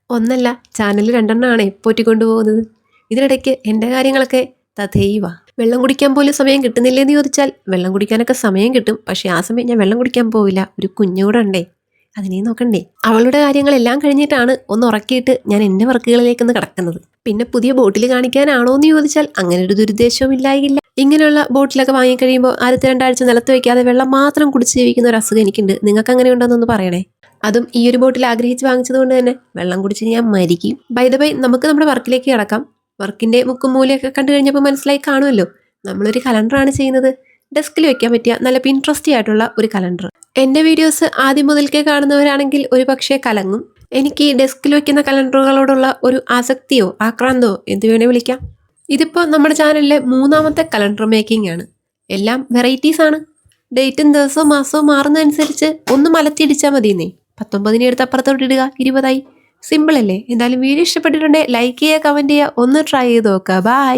ഒന്നല്ല, ചാനൽ രണ്ടെണ്ണമാണേ പോറ്റിക്കൊണ്ടുപോകുന്നത്. ഇതിനിടയ്ക്ക് എൻ്റെ കാര്യങ്ങളൊക്കെ തഥൈവ. വെള്ളം കുടിക്കാൻ പോലും സമയം കിട്ടുന്നില്ലേന്ന് ചോദിച്ചാൽ വെള്ളം കുടിക്കാനൊക്കെ സമയം കിട്ടും. പക്ഷേ ആ സമയം ഞാൻ വെള്ളം കുടിക്കാൻ പോവില്ല. ഒരു കുഞ്ഞൂടെ ഉണ്ടേ, അതിനെ നോക്കണ്ടേ. അവളുടെ കാര്യങ്ങളെല്ലാം കഴിഞ്ഞിട്ടാണ് ഒന്ന് ഉറക്കിയിട്ട് ഞാൻ എൻ്റെ വർക്കുകളിലേക്കൊന്ന് കിടക്കുന്നത്. പിന്നെ പുതിയ ബോട്ടിൽ കാണിക്കാനാണോ എന്ന് ചോദിച്ചാൽ അങ്ങനെ ഒരു ദുരുദ്ദേശവും ഇല്ലായില്ല. ഇങ്ങനെയുള്ള ബോട്ടിലൊക്കെ വാങ്ങിക്കഴിയുമ്പോൾ ആദ്യത്തെ 2 ആഴ്ച നിലത്ത് വയ്ക്കാതെ വെള്ളം മാത്രം കുടിച്ച് ജീവിക്കുന്ന ഒരു അസുഖം എനിക്കുണ്ട്. നിങ്ങൾക്ക് അങ്ങനെ ഉണ്ടോന്നൊന്ന് പറയണേ. അതും ഈ ഒരു ബോട്ടിൽ ആഗ്രഹിച്ച് വാങ്ങിച്ചത് കൊണ്ട് തന്നെ വെള്ളം കുടിച്ച് ഞാൻ മരിക്കും. ബൈ ദ ബൈ, നമുക്ക് നമ്മുടെ വർക്കിലേക്ക് കിടക്കാം. വർക്കിന്റെ മുക്കും മൂലയൊക്കെ കണ്ടു കഴിഞ്ഞപ്പോൾ മനസ്സിലായി കാണുമല്ലോ, നമ്മളൊരു കലണ്ടറാണ് ചെയ്യുന്നത്. ഡെസ്കിൽ വെക്കാൻ പറ്റിയ നല്ല പിൻട്രസ്റ്റി ആയിട്ടുള്ള ഒരു കലണ്ടർ. എൻ്റെ വീഡിയോസ് ആദ്യം മുതൽക്കേ കാണുന്നവരാണെങ്കിൽ ഒരു പക്ഷേ കലങ്ങും. എനിക്ക് ഈ ഡെസ്കിൽ വെക്കുന്ന കലണ്ടറുകളോടുള്ള ഒരു ആസക്തിയോ ആക്രാന്തോ എന്ത് വേണേ വിളിക്കാം. ഇതിപ്പോൾ നമ്മുടെ ചാനലിലെ 3ാമത്തെ കലണ്ടർ മേക്കിംഗ് ആണ്. എല്ലാം വെറൈറ്റീസ് ആണ്. ഡേറ്റും ദിവസവും മാസവും മാറുന്നതനുസരിച്ച് ഒന്ന് മലത്തിടിച്ചാൽ മതിയെന്നേ. 19 എടുത്ത് അപ്പുറത്തോട്ട് ഇടുക, 20ആയി. സിമ്പിൾ അല്ലേ? എന്തായാലും വീഡിയോ ഇഷ്ടപ്പെട്ടിട്ടുണ്ടെങ്കിൽ ലൈക്ക് ചെയ്യുക, കമൻറ്റ് ചെയ്യുക, ഒന്ന് ട്രൈ ചെയ്ത് നോക്കുക. ബൈ.